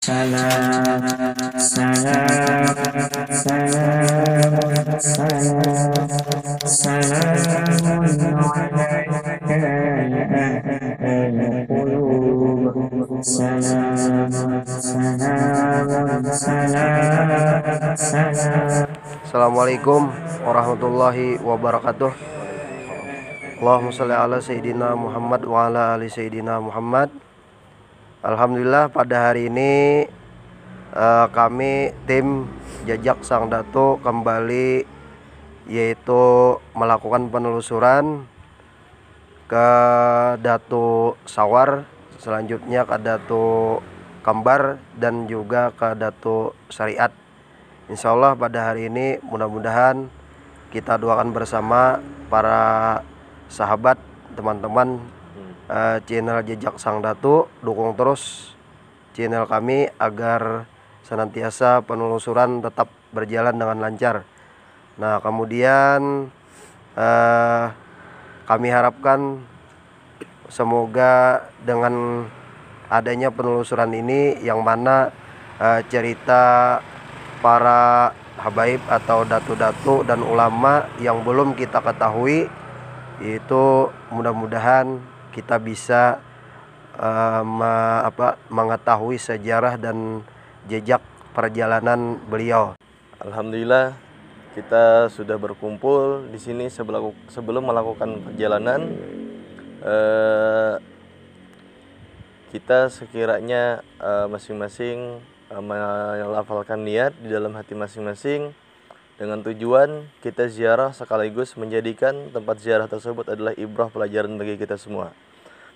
Salam, salam, salam, salam, salamun alaika ya ahlal qulub. Salam, salam, salam, salam. Assalamualaikum warahmatullahi wabarakatuh. Allahumma sholli ala Sayyidina Muhammad wa ala ali Sayyidina Muhammad. Alhamdulillah pada hari ini kami tim Jejak Sang Datuk kembali yaitu melakukan penelusuran ke Datuk Sawar, selanjutnya ke Datuk Kambar dan juga ke Datuk Syariat. Insya Allah pada hari ini mudah-mudahan kita doakan bersama para sahabat, teman-teman channel Jejak Sang Datuk, dukung terus channel kami agar senantiasa penelusuran tetap berjalan dengan lancar. Nah kemudian kami harapkan semoga dengan adanya penelusuran ini yang mana cerita para habaib atau datu-datu dan ulama yang belum kita ketahui itu mudah-mudahan kita bisa mengetahui sejarah dan jejak perjalanan beliau. Alhamdulillah kita sudah berkumpul di sini sebelum melakukan perjalanan. Kita sekiranya masing-masing melafalkan niat di dalam hati masing-masing dengan tujuan kita ziarah sekaligus menjadikan tempat ziarah tersebut adalah ibrah pelajaran bagi kita semua.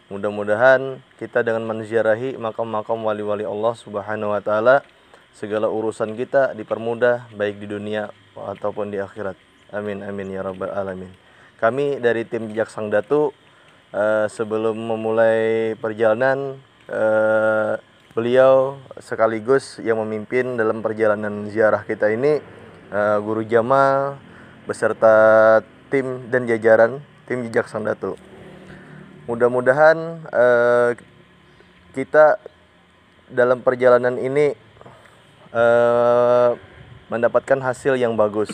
Mudah-mudahan kita dengan menziarahi makam-makam wali-wali Allah Subhanahu wa taala, segala urusan kita dipermudah baik di dunia ataupun di akhirat. Amin amin ya rabbal alamin. Kami dari tim Jejak Sang Datuk sebelum memulai perjalanan beliau sekaligus yang memimpin dalam perjalanan ziarah kita ini, Guru Jamal beserta tim dan jajaran tim Jejak Sang Datuk. Mudah-mudahan kita dalam perjalanan ini mendapatkan hasil yang bagus.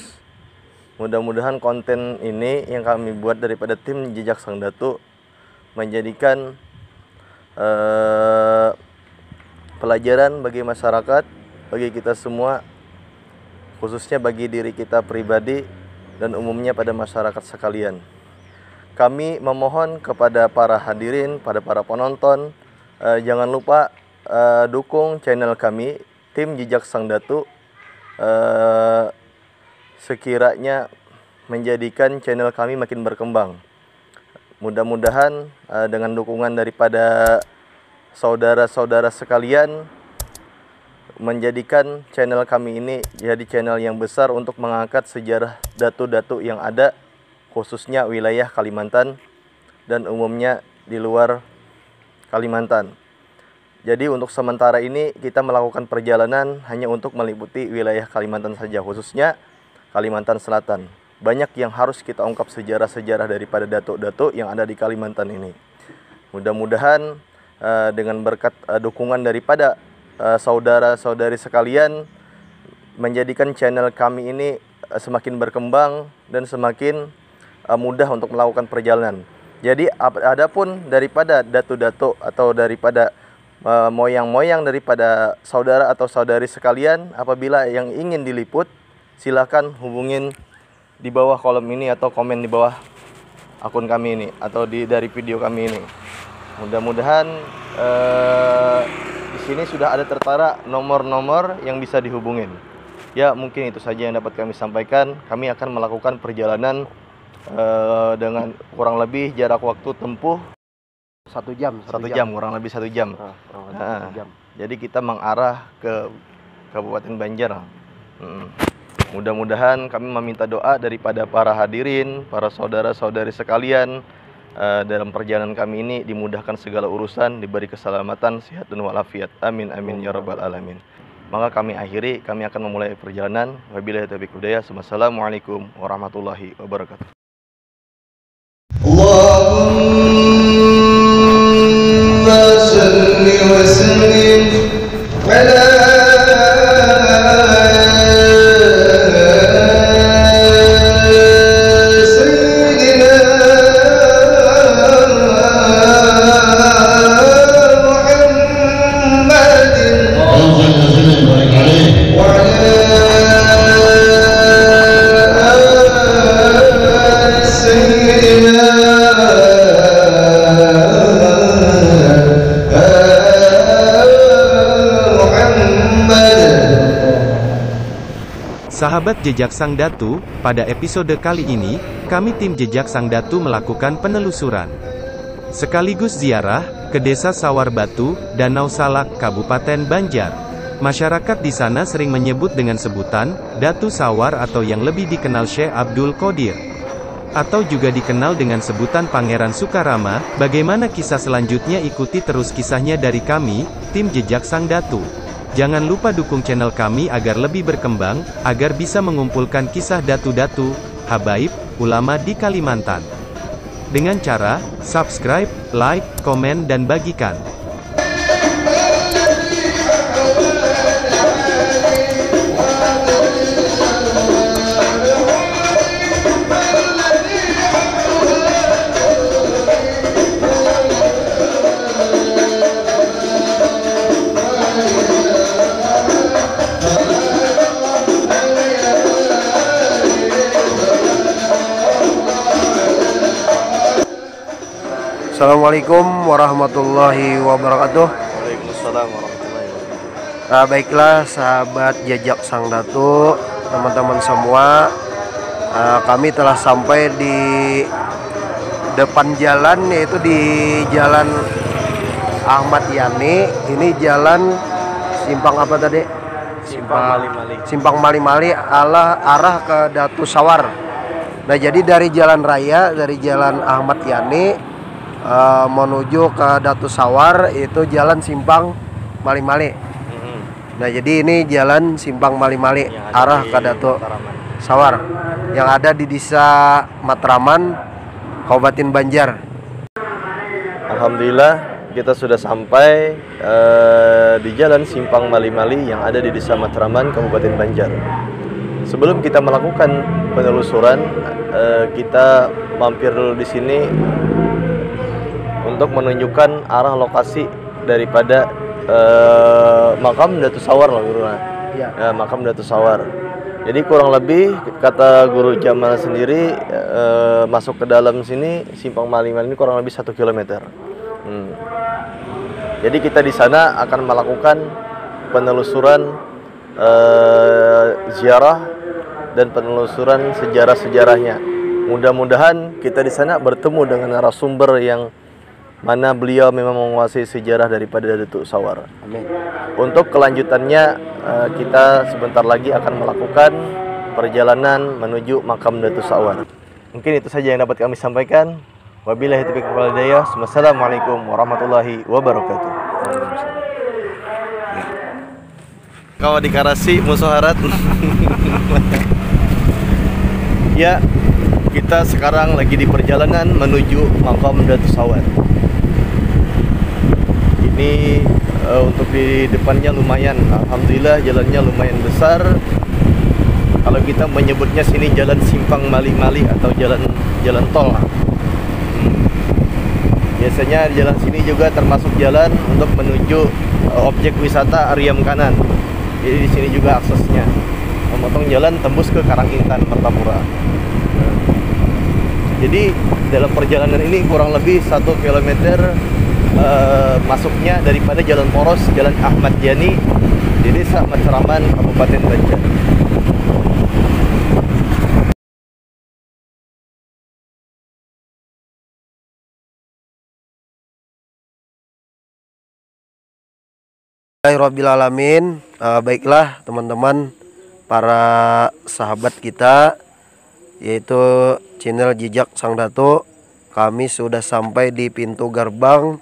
Mudah-mudahan konten ini yang kami buat daripada tim Jejak Sang Datuk menjadikan pelajaran bagi masyarakat, bagi kita semua, khususnya bagi diri kita pribadi dan umumnya pada masyarakat sekalian. Kami memohon kepada para hadirin, pada para penonton, jangan lupa dukung channel kami, tim Jejak Sang Datuk, sekiranya menjadikan channel kami makin berkembang. Mudah-mudahan dengan dukungan daripada saudara-saudara sekalian menjadikan channel kami ini jadi channel yang besar untuk mengangkat sejarah datu-datu yang ada khususnya wilayah Kalimantan dan umumnya di luar Kalimantan. Jadi untuk sementara ini kita melakukan perjalanan hanya untuk meliputi wilayah Kalimantan saja, khususnya Kalimantan Selatan. Banyak yang harus kita ungkap sejarah-sejarah daripada datuk-datuk yang ada di Kalimantan ini. Mudah-mudahan dengan berkat dukungan daripada saudara-saudari sekalian menjadikan channel kami ini semakin berkembang dan semakin mudah untuk melakukan perjalanan. Jadi adapun daripada datu-datu atau daripada moyang-moyang daripada saudara atau saudari sekalian, apabila yang ingin diliput silakan hubungin di bawah kolom ini atau komen di bawah akun kami ini atau dari video kami ini. Mudah-mudahan di sini sudah ada tertera nomor-nomor yang bisa dihubungin. Ya mungkin itu saja yang dapat kami sampaikan. Kami akan melakukan perjalanan dengan kurang lebih jarak waktu tempuh 1 jam, kurang lebih 1 jam. Jadi kita mengarah ke Kabupaten Banjar. Mudah-mudahan kami meminta doa daripada para hadirin, para saudara-saudari sekalian dalam perjalanan kami ini dimudahkan segala urusan, diberi keselamatan, sehat dan walafiat. Amin amin ya rabbal alamin. Maka kami akhiri, kami akan memulai perjalanan. Wabillahi taufiq hidayah. Wassalamualaikum warahmatullahi wabarakatuh. Allahumma salli wa sallim ala Sahabat Jejak Sang Datu, pada episode kali ini, kami tim Jejak Sang Datu melakukan penelusuran sekaligus ziarah ke Desa Sawar Batu, Danau Salak, Kabupaten Banjar. Masyarakat di sana sering menyebut dengan sebutan Datu Sawar atau yang lebih dikenal Syekh Abdul Qadir, atau juga dikenal dengan sebutan Pangeran Sukarama. Bagaimana kisah selanjutnya? Ikuti terus kisahnya dari kami, tim Jejak Sang Datu. Jangan lupa dukung channel kami agar lebih berkembang, agar bisa mengumpulkan kisah datu-datu, habaib, ulama di Kalimantan. Dengan cara, subscribe, like, komen dan bagikan. Assalamualaikum warahmatullahi wabarakatuh. Waalaikumsalam warahmatullahi wabarakatuh. Baiklah sahabat Jejak Sang Datu, teman-teman semua, kami telah sampai di depan jalan, yaitu di Jalan Ahmad Yani. Ini jalan simpang apa tadi? Simpang Mali-Mali arah ke Datu Sawar. Nah, jadi dari jalan raya, dari Jalan Ahmad Yani menuju ke Datu Sawar itu jalan simpang Mali-Mali. Nah, jadi ini jalan simpang Mali-Mali arah ke Datu Sawar yang ada di Desa Matraman, Kabupaten Banjar. Alhamdulillah kita sudah sampai di jalan simpang Mali-Mali yang ada di Desa Matraman, Kabupaten Banjar. Sebelum kita melakukan penelusuran, kita mampir dulu di sini untuk menunjukkan arah lokasi daripada makam Datu Sawar lah, Guru. Ya, makam Datu Sawar. Jadi kurang lebih kata Guru Jamal sendiri, masuk ke dalam sini simpang Mali-Mali ini kurang lebih 1 km. Jadi kita di sana akan melakukan penelusuran ziarah dan penelusuran sejarah-sejarahnya. Mudah-mudahan kita di sana bertemu dengan narasumber yang mana beliau memang menguasai sejarah daripada Datu Sawar. Amin. Untuk kelanjutannya, kita sebentar lagi akan melakukan perjalanan menuju makam Datu Sawar. Mungkin itu saja yang dapat kami sampaikan. Wabillahi taufiq wal hidayah. Wassalamualaikum warahmatullahi wabarakatuh. Kau dikarasi musuharat. Ya, kita sekarang lagi di perjalanan menuju makam Datu Sawar. Ini untuk di depannya lumayan, alhamdulillah jalannya lumayan besar. Kalau kita menyebutnya sini jalan simpang Mali-Mali atau jalan tol. Biasanya jalan sini juga termasuk jalan untuk menuju objek wisata Ariam Kanan. Jadi di sini juga aksesnya memotong jalan tembus ke Karangintan, Martapura. Jadi dalam perjalanan ini kurang lebih 1 km masuknya daripada jalan poros, Jalan Ahmad Yani di Desa Matraman, Kabupaten Banjar. Bismillahirrahmanirrahim. Baiklah teman-teman, para sahabat kita, yaitu channel Jejak Sang Datu, kami sudah sampai di pintu gerbang,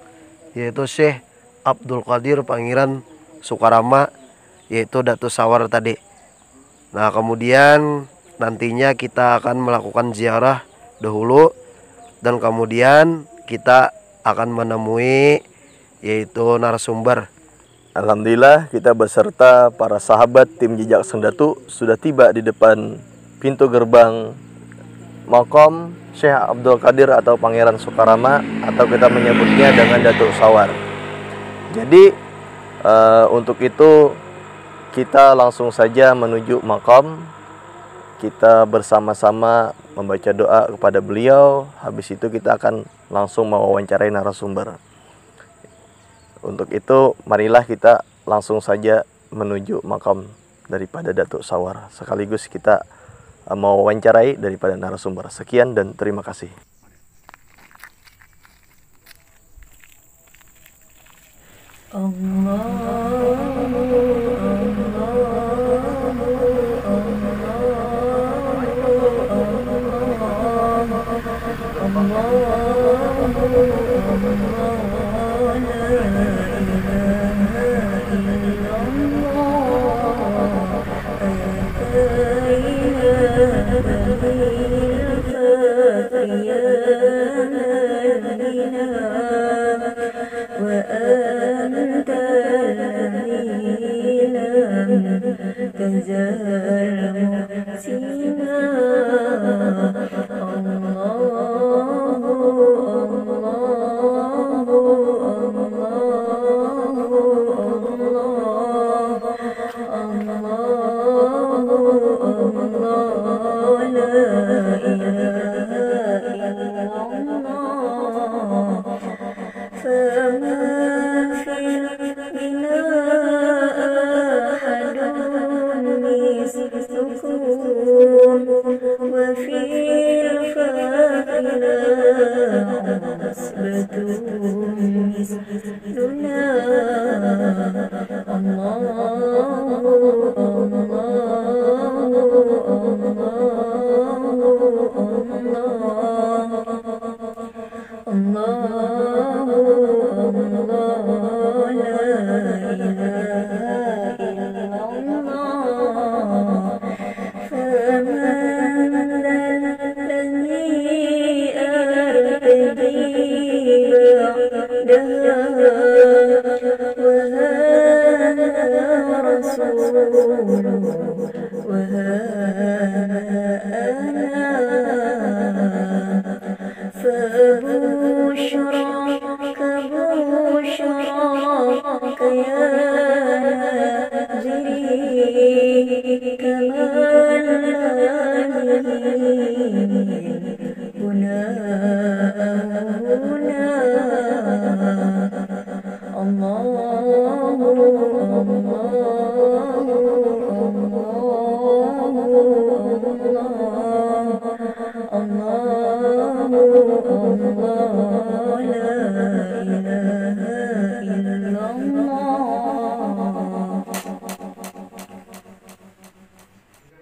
yaitu Syekh Abdul Qadir Pangeran Sukarama, yaitu Datu Sawar tadi. Nah, kemudian nantinya kita akan melakukan ziarah dahulu, dan kemudian kita akan menemui yaitu narasumber Alhamdulillah kita beserta para sahabat tim Jejak Sang Datu sudah tiba di depan pintu gerbang Makam Syekh Abdul Qadir atau Pangeran Sukarama, atau kita menyebutnya dengan Datuk Sawar. Jadi untuk itu kita langsung saja menuju makam. Kita bersama-sama membaca doa kepada beliau. Habis itu kita akan langsung mewawancarai narasumber. Untuk itu marilah kita langsung saja menuju makam daripada Datuk Sawar. Sekaligus kita mewawancarai daripada narasumber. Sekian dan terima kasih.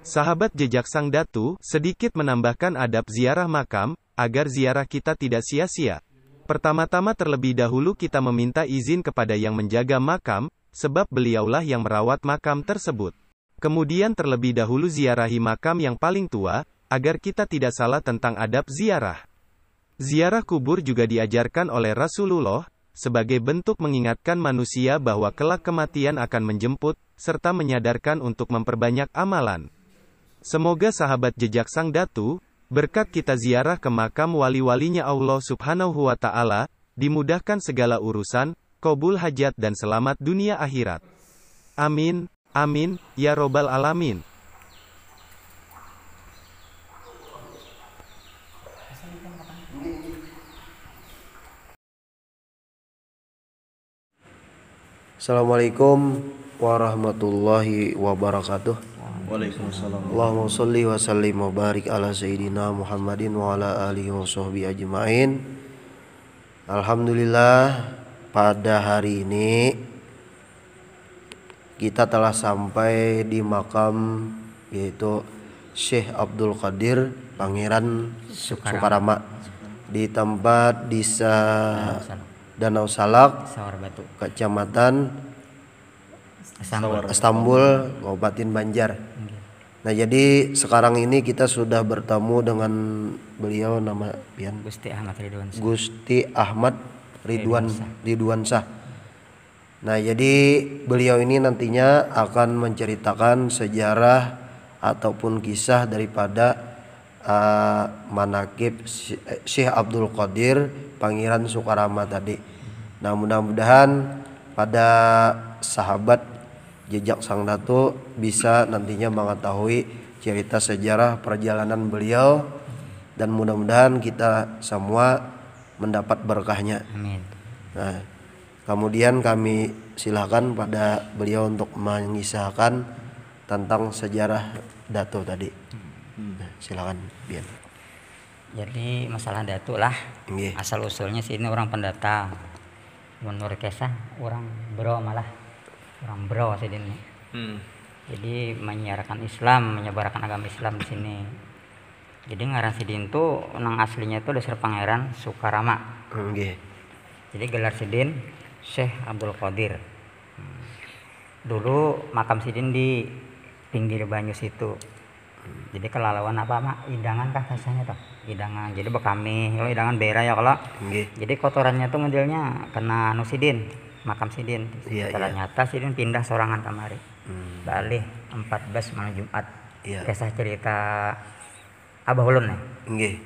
Sahabat Jejak Sang Datu, sedikit menambahkan adab ziarah makam, agar ziarah kita tidak sia-sia. Pertama-tama terlebih dahulu kita meminta izin kepada yang menjaga makam, sebab beliaulah yang merawat makam tersebut. Kemudian terlebih dahulu ziarahi makam yang paling tua, agar kita tidak salah tentang adab ziarah. Ziarah kubur juga diajarkan oleh Rasulullah, sebagai bentuk mengingatkan manusia bahwa kelak kematian akan menjemput, serta menyadarkan untuk memperbanyak amalan. Semoga sahabat Jejak Sang Datu, berkat kita ziarah ke makam wali-walinya Allah Subhanahu wa Ta'ala, dimudahkan segala urusan, qabul hajat dan selamat dunia akhirat. Amin, amin, ya robbal alamin. Assalamualaikum warahmatullahi wabarakatuh. Waalaikumsalam. Allahumma sholli wa sallim wa barik ala sayyidina Muhammadin wa ala alihi wa sahbihi ajma'in. Alhamdulillah, pada hari ini kita telah sampai di makam yaitu Syekh Abdul Qadir Pangeran Sukarama di tempat desa Danau Salak, Kecamatan Istanbul, Kabupaten Banjar. Nah, jadi sekarang ini kita sudah bertemu dengan beliau, nama Gusti Ahmad Ridwan Shah. Gusti Ahmad Ridwan Shah. Nah, jadi beliau ini nantinya akan menceritakan sejarah ataupun kisah daripada manaqib Syekh Abdul Qadir Pangeran Sukarama tadi. Nah, mudah-mudahan pada sahabat jejak Sang Datuk bisa nantinya mengetahui cerita sejarah perjalanan beliau, dan mudah-mudahan kita semua mendapat berkahnya. Amin. Nah, kemudian kami silakan pada beliau untuk mengisahkan tentang sejarah Datuk tadi. Nah, silakan Bian. Jadi masalah Datuk lah. Nggih. Asal usulnya sih ini orang pendatang. Menurut kisah orang bro malah. Orang bro sih ini. Jadi menyiarkan Islam, menyebarkan agama Islam di sini. Jadi ngaran Sidin tuh nang aslinya tuh dasar Pangeran Sukarama. Nggih. Jadi gelar Sidin Syekh Abdul Qadir. Dulu makam Sidin di pinggir banyu situ. Jadi kelalawan apa mak idangan kah kasahnya toh? Idangan. Jadi bekami, idangan bera ya kalau. Nggih. Jadi kotorannya tuh modelnya kena anu Sidin, makam Sidin. Iya, Setelah iya. nyata Sidin pindah sorangan kamari. Balik 14 malam Jumat. Iya. Kisah cerita Abah Ulun nih. Nggih.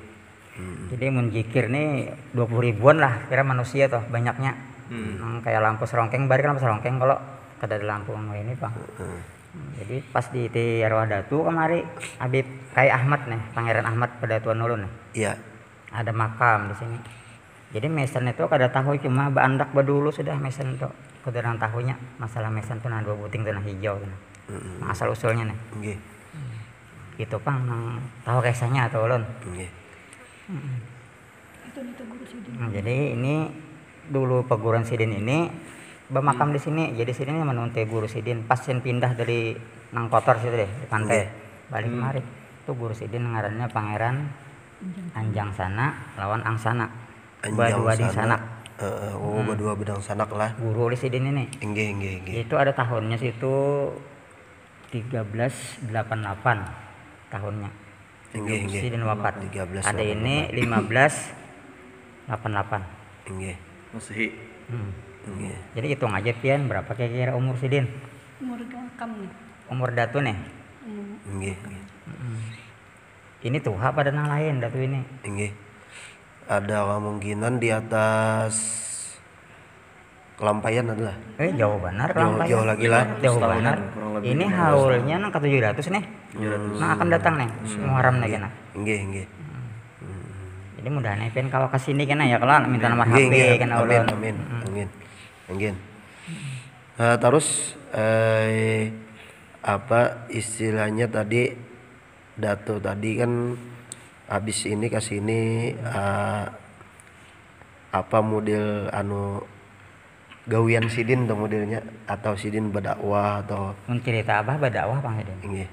Jadi menjikir nih 20 ribuan lah kira manusia tuh banyaknya. Kayak lampu serongkeng, bari lampu serongkeng kalau kada ada lampu ini Bang. Jadi pas di arwah Datu kemari Habib Kai Ahmad nih, Pangeran Ahmad pada Tuan Ulun nih. Iya. Ada makam di sini. Jadi mesan itu kada tahu cuma bandak dulu sudah mesan itu. Kudaran tahunya masalah mesan tuh nah 2 buting tanah hijau tuh. Nah, asal usulnya nih. Nggih. Gitu Pang, tahu kisahnya atau Ulun. Nggih. Nah, jadi ini dulu peguruan Sidin ini bermakam di sini. Jadi Sidin ini menuntai guru Sidin. Pas yang pindah dari nang kotor situ deh di pantai. Balik kemari. Itu guru Sidin ngarannya Pangeran Anjang Sana lawan Angsana. Badua di sana. Badua bedang sanak lah. Guru di Sidin ini. Nggih. Itu ada tahunnya situ 1388 tahunnya. Nggih. Sidin wafat. 1388. Ada ini 1588. Nggih. Masehi. Nggih. Jadi hitung aja Pian berapa kira-kira umur Sidin? Umur makam nih. Umur Datu nih. Nggih. Ini tuh pada nang lain Datu ini. Nggih. Ada kemungkinan di atas Kelampayan adalah. Jauh benar Jauh lagi lah. Jauh benar. Ini haulnya nang ke 700 nih. Nah akan datang nih. Muharram nih kena. Nggih. Jadi mudah-mudahan Pian kalau kesini kena ya kalau minta nomor Nggih, HP kena ulun. Amin. Nah, terus apa istilahnya tadi Dato tadi kan habis ini ke sini apa model anu gawian Sidin tuh modelnya atau Sidin berdakwah atau Mencerita apa berdakwah Bang Sidin? nggih.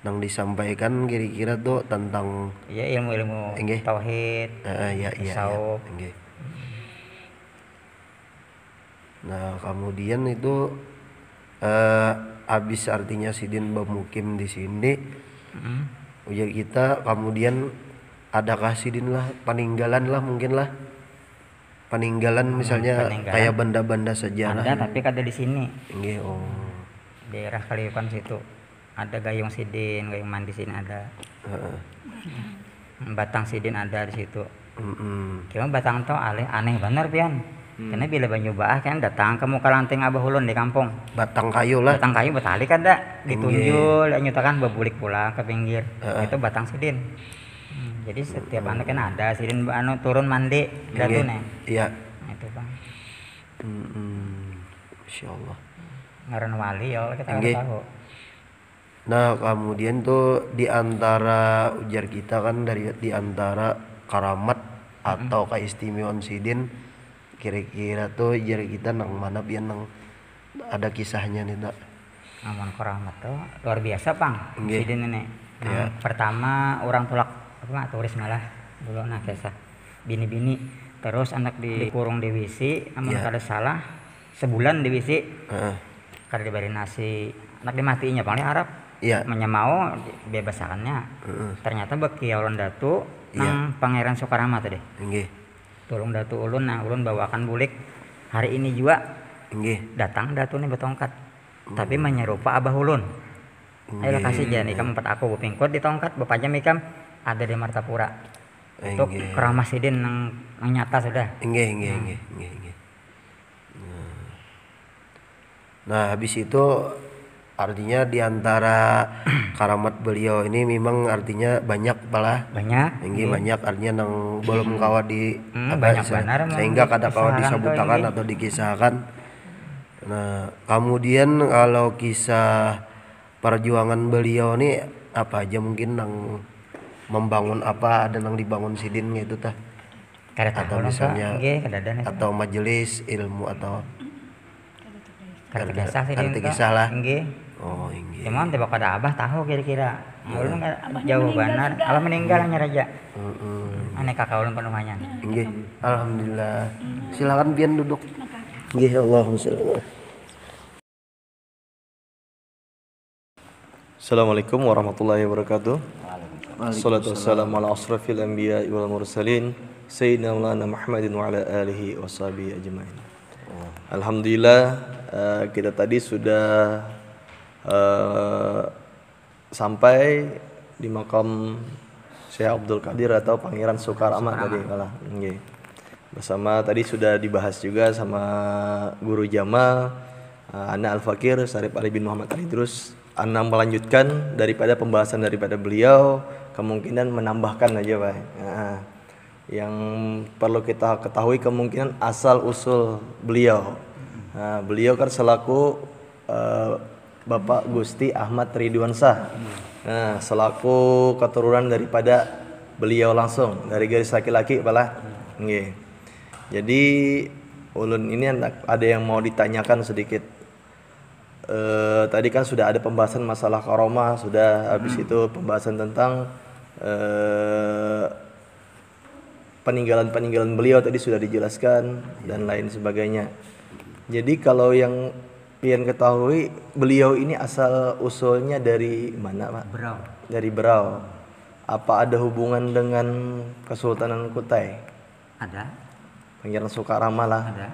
Nang disampaikan kira-kira tuh tentang Iya ilmu-ilmu Nggih. tauhid. iya. Tasawuf. Nggih. Nah, kemudian itu habis artinya Sidin bermukim di sini. Ujar kita kemudian adakah Sidin lah peninggalan lah mungkin lah. Peninggalan misalnya peninggalan. kayak benda-benda sejarah. Ada tapi kada di sini. Nggih, Daerah Kaliukan situ. Ada gayung Sidin, gayung mandi sini ada. Batang Sidin ada di situ. Cuma batang tuh aneh bener Pian. Karena bila banyu baah kan datang ke muka lanting Abah Ulun di kampung. Batang kayu lah. Batang kayu betali kada ditunjul, nyutakan bebulik pulang ke pinggir. Itu batang Sidin. Jadi setiap anu kan ada Sidin anu turun mandi datu nih. Iya. Nah, itu Bang. Insyaallah. Ngaran wali ya kita Nggih. tahu. Nah, kemudian tuh di antara ujar kita kan di antara karamat atau keistimewaan Sidin, kira-kira tuh ujar kita nang mana biar nang ada kisahnya nih tak? Amun keramat tuh luar biasa Bang. Nggih. Sidin ini. Iya. Pertama orang tulak apa turis malah dulu nah kisah bini-bini terus anak dikurung di WC amun Iya. kada salah sebulan di WC Heeh. kada diberi nasi anak dimatiinya paling Arab. Iya. Menyemau bebasakannya. Ternyata beki ulun Datu nang Pangeran Sukarama tadi. Nggih. Tolong Datu ulun nah ulun bawakan bulik hari ini juga Nggih. Datang datu nih betongkat. Tapi menyerupa Abah Ulun. Ayo kasih jadi kamu empat aku pingkut di tongkat bapak jam ikam ada di Martapura. Untuk keramah sidin yang nyata sudah. Nggih. Nah, habis itu artinya di antara karamat beliau ini memang artinya banyak malah. Banyak. Banyak artinya nang belum kawa di banyak benar sehingga kada kawa disebutakan atau dikisahkan. Nah, kemudian kalau kisah perjuangan beliau ini apa aja mungkin nang membangun apa ada nang dibangun sidin gitu tah. Atau misalnya atau majelis ilmu atau kartu kisah lah. Oh, cuman tiba kada Abah tahu kira-kira. Ulun jauh benar. Abah meninggal hanya raja. Aneh kakak ulun penuhannya. Nggih. Alhamdulillah. Silakan pian duduk. Nggih, Allahumma sholli. Assalamualaikum warahmatullahi wabarakatuh. Wassalatu wassalamu ala asrafil anbiya wal mursalin sayyidina Maulana Muhammadin wa ala alihi washabihi ajmain. Alhamdulillah kita tadi sudah sampai di makam Syekh Abdul Qadir atau Pangeran Soekarama tadi malah. Bersama tadi sudah dibahas juga sama Guru Jamal Ana Al-Fakir Syarif Ali bin Muhammad Ali Idrus. Ana melanjutkan daripada pembahasan daripada beliau, kemungkinan menambahkan aja Pak. Yang perlu kita ketahui kemungkinan asal usul beliau. Beliau kan selaku Bapak Gusti Ahmad Ridwan Shah. Selaku keturunan daripada beliau langsung dari garis laki-laki pala. Jadi ulun ini ada yang mau ditanyakan sedikit. Tadi kan sudah ada pembahasan masalah karomah, sudah habis itu pembahasan tentang peninggalan beliau tadi sudah dijelaskan dan lain sebagainya. Jadi kalau yang pian ketahui beliau ini asal usulnya dari mana Pak? Berau. Dari Berau. Apa ada hubungan dengan Kesultanan Kutai? Ada. Pangeran Soekarama lah. Ada.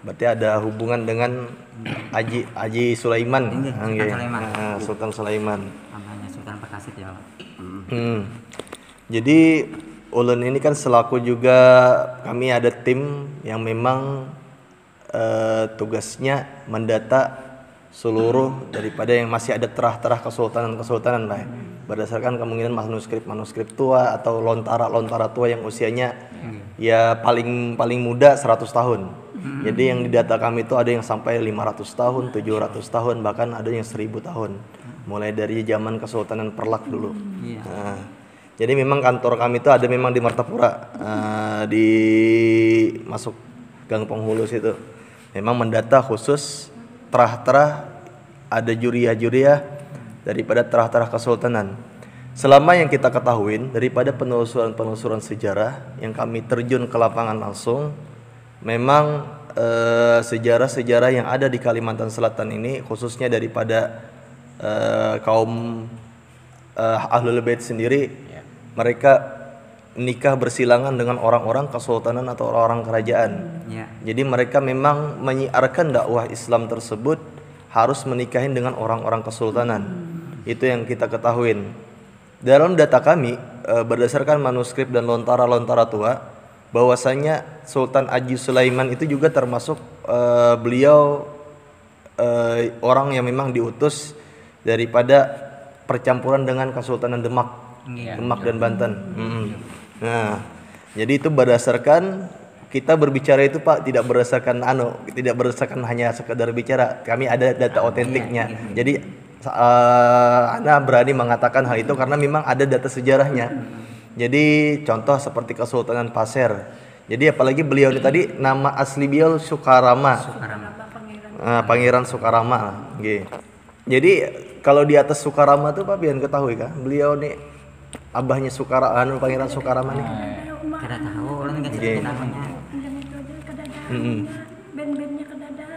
Berarti ada hubungan dengan Haji Sulaiman. Sultan Sulaiman. Namanya Sultan Pekasit ya. Jadi ulun ini kan selaku juga kami ada tim yang memang tugasnya mendata seluruh daripada yang masih ada terah-terah kesultanan lah. Berdasarkan kemungkinan manuskrip tua atau lontara tua yang usianya ya paling muda 100 tahun. Jadi yang didata kami itu ada yang sampai 500 tahun, 700 tahun, bahkan ada yang 1000 tahun. Mulai dari zaman Kesultanan Perlak dulu. Jadi memang kantor kami itu ada memang di Martapura, di masuk Gang Penghulu situ. Memang mendata khusus terah-terah, ada juriah-juriah daripada terah-terah kesultanan. Selama yang kita ketahuin daripada penelusuran sejarah yang kami terjun ke lapangan langsung, memang sejarah-sejarah yang ada di Kalimantan Selatan ini khususnya daripada kaum Ahlul Bait sendiri, mereka nikah bersilangan dengan orang-orang kesultanan atau orang-orang kerajaan. Jadi mereka memang menyiarkan dakwah Islam tersebut harus menikahin dengan orang-orang kesultanan. Itu yang kita ketahuin. Dalam data kami berdasarkan manuskrip dan lontara-lontara tua, bahwasanya Sultan Haji Sulaiman itu juga termasuk beliau orang yang memang diutus daripada percampuran dengan Kesultanan Demak dan Banten. Nah, jadi itu berdasarkan kita berbicara itu Pak tidak berdasarkan tidak berdasarkan hanya sekedar bicara. Kami ada data otentiknya. Jadi Anda berani mengatakan hal itu karena memang ada data sejarahnya. Jadi contoh seperti Kesultanan Pasir. Jadi apalagi beliau ini tadi nama asli beliau Soekarama. Pangeran Soekarama. Jadi kalau di atas Soekarama tuh Pak biar ketahui kan, beliau nih abahnya Pangeran Soekarama nih. Kada tahu, orang enggak tahu namanya. Band-bandnya kedada.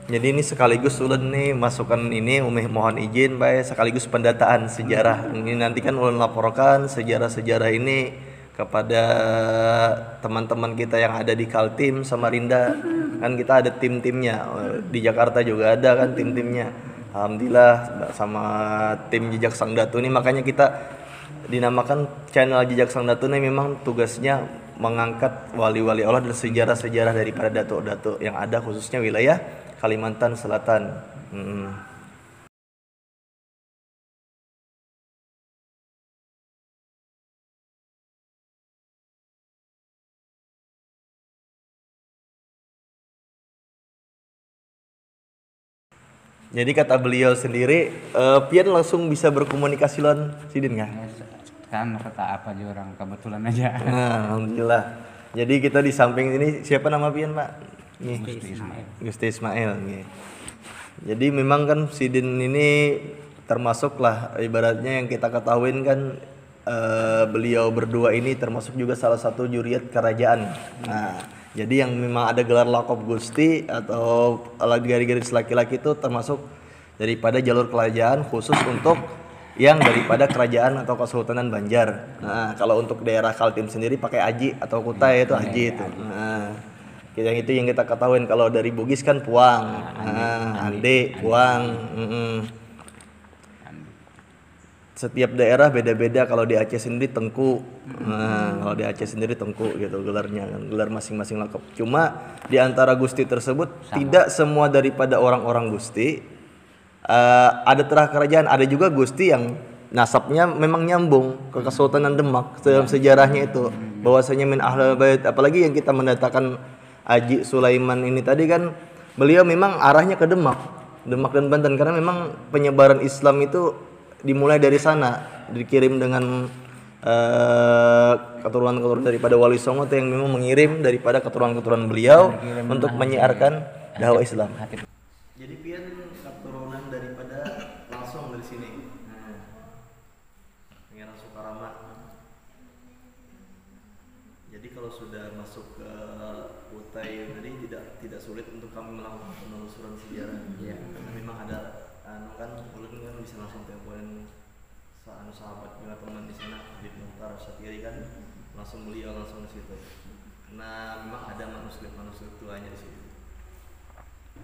Jadi ini sekaligus ulun nih masukan ini mohon izin baik sekaligus pendataan sejarah. Ini nanti kan ulun laporkan sejarah-sejarah ini kepada teman-teman kita yang ada di Kaltim Samarinda. Kan kita ada tim-timnya, di Jakarta juga ada kan tim-timnya. Alhamdulillah sama tim Jejak Sang Datu ini, makanya kita dinamakan channel Jejak Sang Datu ini memang tugasnya mengangkat wali-wali Allah dan sejarah-sejarah daripada datuk-datuk yang ada khususnya wilayah Kalimantan Selatan. Jadi kata beliau sendiri, pian langsung bisa berkomunikasi lawan Sidin nggak? Kan kata apa aja orang kebetulan aja. Nah, alhamdulillah. Jadi kita di samping ini siapa nama pian Pak? Gusti Ismail. Jadi memang kan Sidin ini termasuk lah ibaratnya yang kita ketahuin kan, beliau berdua ini termasuk juga salah satu juriat kerajaan. Nah, jadi yang memang ada gelar lakop Gusti atau garis laki-laki itu termasuk daripada jalur kerajaan khusus untuk yang daripada kerajaan atau Kesultanan Banjar. Nah, kalau untuk daerah Kaltim sendiri pakai aji atau kutai itu aji itu. Nah, yang itu yang kita ketahuin. Kalau dari Bugis kan puang, ande, puang. Setiap daerah beda-beda. Kalau di Aceh sendiri tengku. Nah, kalau di Aceh sendiri tengku gitu gelarnya, gelar masing-masing lakop. Cuma di antara Gusti tersebut tidak semua daripada orang-orang Gusti ada terah kerajaan. Ada juga Gusti yang nasabnya memang nyambung ke Kesultanan Demak dalam sejarahnya itu. Bahwasanya min ahlul bait, apalagi yang kita mendatangkan Haji Sulaiman ini tadi kan beliau memang arahnya ke Demak dan Banten karena memang penyebaran Islam itu dimulai dari sana, dikirim dengan keturunan-keturunan daripada Wali Songo yang memang mengirim daripada keturunan-keturunan beliau untuk menyiarkan dakwah Islam. Jadi pian keturunan daripada langsung dari sini. Pengen langsung Karamat. Jadi kalau sudah masuk ke Kutai tadi tidak sulit untuk kami melakukan penelusuran sejarah. Karena memang ada kan ulun kan bisa langsung teleponin sahabat juga teman di sana di Muhtar Satyari kan langsung beliau langsung di situ. Nah, memang ada manuskrip tuanya di situ.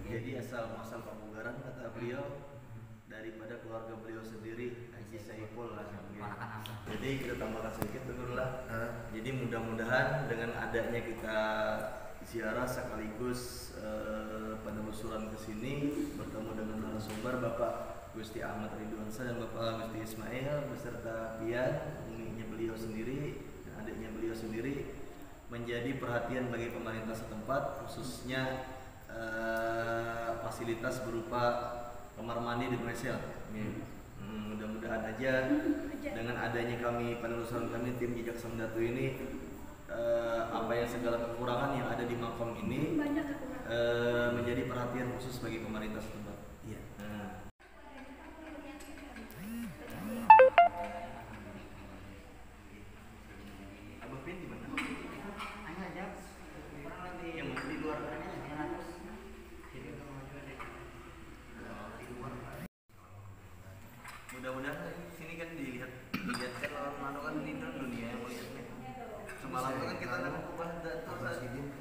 Jadi asal muasal Pamugaran kata beliau daripada keluarga beliau sendiri Haji Saiful lah. Jadi kita tambahkan sedikit dulu lah. Jadi mudah-mudahan dengan adanya kita ziarah sekaligus penelusuran ke sini bertemu dengan narasumber Bapak Gusti Ahmad Ridwansyah dan Bapak Gusti Ismail beserta pian uminya beliau sendiri dan adiknya beliau sendiri menjadi perhatian bagi pemerintah setempat khususnya fasilitas berupa kamar mandi dan WC. Mudah-mudahan aja dengan adanya kami penelusuran kami tim Jejak Sang Datu ini apa yang segala kekurangan yang ada di makam ini menjadi perhatian khusus bagi pemerintah setempat. Iya. Abah Pin di mana? Hanya aja kurang lebih yang di luar mudah-mudahan sini kan dilihat kan orang mana kan ini dunia yang melihatnya. Semalam kan kita kan ubah data Sidin.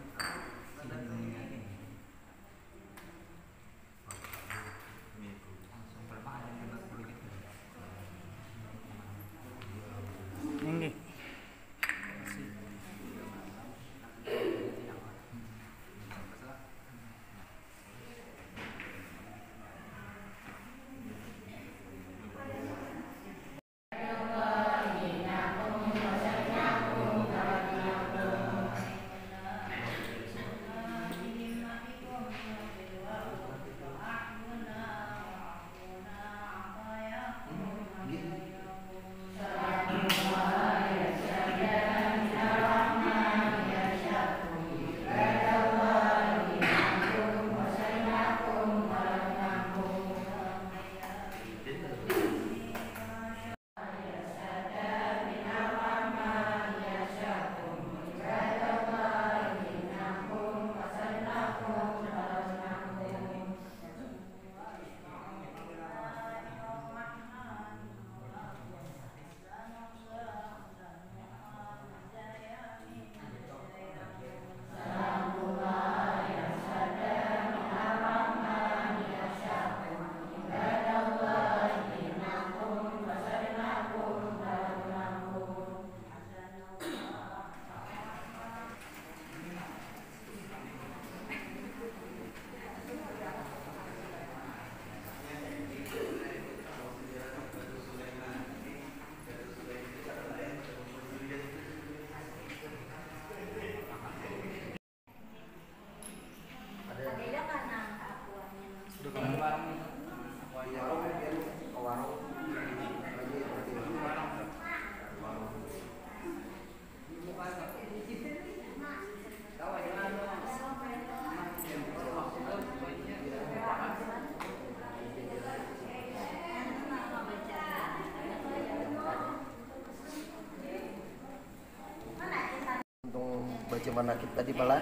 cuman nakit tadi pala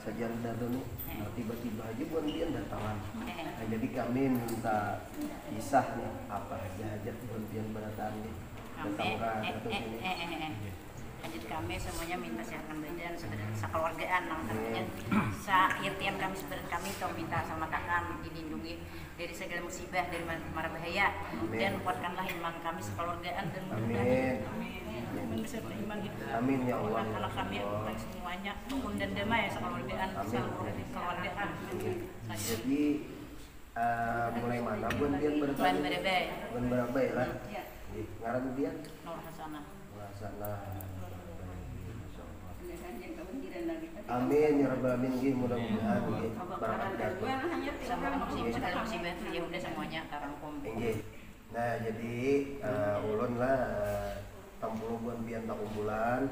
sejarah datu nih. Nah, tiba-tiba aja buan pian datangan. Nah, jadi kami minta kisah nih apa aja hajat buan pian berataan nih. Datang ke datu ini. Hajat kami semuanya minta sehat badan, sekeluargaan, namanya sairtian kami sebenarnya kami tuh minta sama Kakak dilindungi dari segala musibah, dari mara bahaya, dan kuatkanlah iman kami sekeluargaan dan mudah-mudahan amin beserta iman kita. Amin ya Allah. Anak kami semuanya rukun dan damai sekeluargaan, keluargaan. Jadi mulai mana buan pian berataan? Buan Barabai lah. Ngaran pian? Nur Hasanah. Amin ya rabbal alamin, mudah-mudahan barakat datang. Sama musibah itu ya udah semuanya terangkum. Nah, jadi ulun lah tampuluh buan pian tak kumpulan.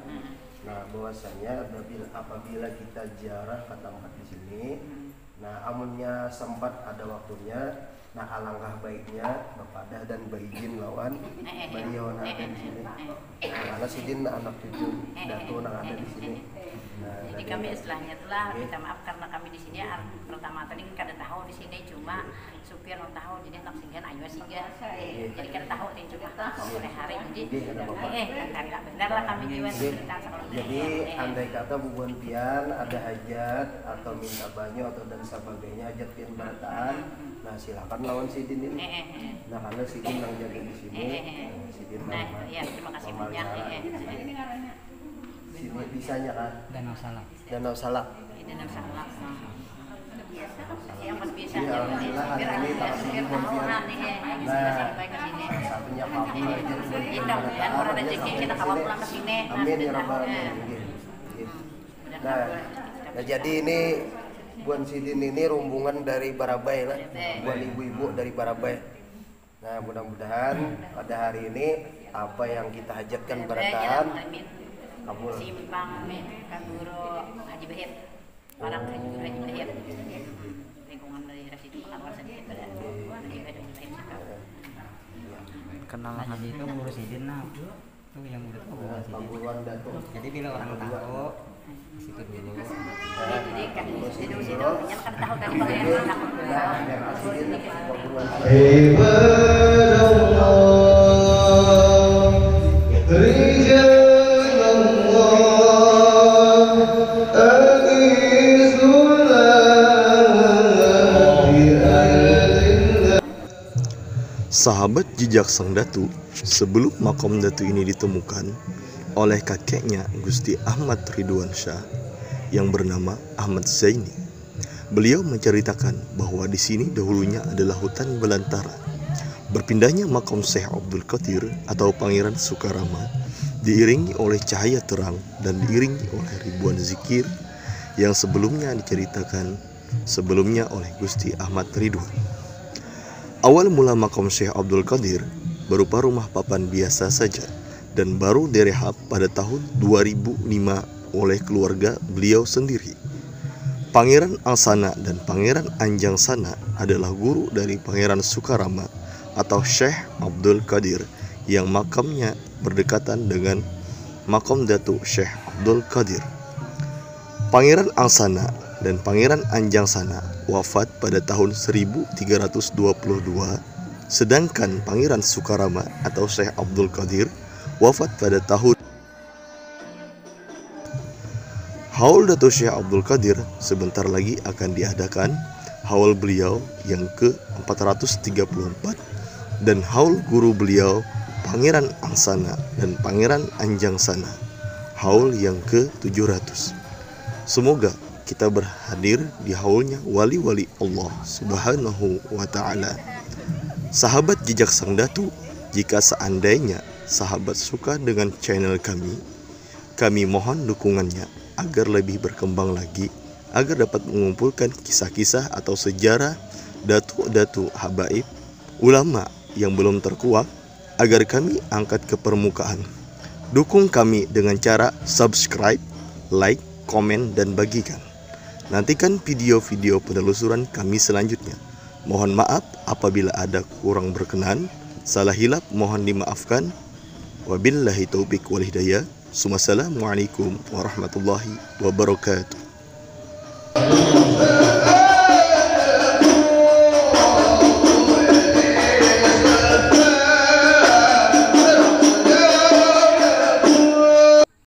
Nah, bahwasanya apabila kita ziarah ke tempat di sini, nah amunnya sempat ada waktunya, nah alangkah baiknya Bapadah dan Baijin lawan beliau ada di sini. Nah, karena Sidin anak cucu Datu nang ada di sini. Nah, jadi kami istilahnya telah minta maaf karena kami di sini pertama tadi kada tahu di sini, cuma supir non tahu jadi nak singgah ayo singgah. Jadi kada tahu nih cuma sore hari jadi kada benar lah kami jiwa cerita sekolah. Jadi andai kata bubuan pian ada hajat atau minta banyu atau dan sebagainya, hajat pian berataan, nah silakan lawan Sidin ini. Nah, karena Sidin yang jaga di sini. Sidin ya terima kasih banyak. Sini bisanya kan? Danau Salak. Danau Salak. Danau Salak. Yang biasa Iya, alhamdulillah hari ini tak sini konfian. Nah, satunya kamu aja dan orang rezeki kita kawal pulang ke sini. Amin ya rabbal alamin. Nah, jadi ini Buan Sidin ini rombongan dari Barabai lah. Buan ibu-ibu dari Barabai. Nah, mudah-mudahan pada hari ini apa yang kita hajatkan berataan kabul. Simpang Kaguro Haji Bahir. Orang Kaguro Haji Bahir. Lingkungan dari situ pengawas sedikit pada Haji Bahir. Kenal Haji itu guru Sidin nah. Itu yang murid itu guru Sidin. Pangguruan Datu. Jadi bila orang tahu di situ dulu. Jadi kan situ yang kan tahu kan yang Sahabat jejak sang Datu, sebelum makam Datu ini ditemukan oleh kakeknya Gusti Ahmad Ridwan Shah yang bernama Ahmad Zaini, beliau menceritakan bahwa di sini dahulunya adalah hutan belantara. Berpindahnya makam Syekh Abdul Qadir atau Pangeran Sukarama diiringi oleh cahaya terang dan diiringi oleh ribuan zikir yang sebelumnya diceritakan sebelumnya oleh Gusti Ahmad Ridwan. Awal mula makam Syekh Abdul Qadir berupa rumah papan biasa saja dan baru direhab pada tahun 2005 oleh keluarga beliau sendiri. Pangeran Angsana dan Pangeran Anjangsana adalah guru dari Pangeran Sukarama atau Syekh Abdul Qadir yang makamnya berdekatan dengan makam Datu Syekh Abdul Qadir. Pangeran Angsana dan Pangeran Anjangsana wafat pada tahun 1322, sedangkan Pangeran Sukarama atau Syekh Abdul Qadir wafat pada tahun Haul Datu Syekh Abdul Qadir. Sebentar lagi akan diadakan haul beliau yang ke-434 dan haul guru beliau Pangeran Angsana dan Pangeran Anjangsana haul yang ke-700. Semoga kita berhadir di haulnya wali-wali Allah Subhanahu wa ta'ala. Sahabat jejak sang Datu, jika seandainya sahabat suka dengan channel kami mohon dukungannya agar lebih berkembang lagi, agar dapat mengumpulkan kisah-kisah atau sejarah datu-datu habaib ulama yang belum terkuak, agar kami angkat ke permukaan. Dukung kami dengan cara subscribe, like, komen, dan bagikan. Nantikan video-video penelusuran kami selanjutnya. Mohon maaf apabila ada kurang berkenan, salah hilap mohon dimaafkan. Wabillahi taufiq wal hidayah. Assalamualaikum warahmatullahi wabarakatuh.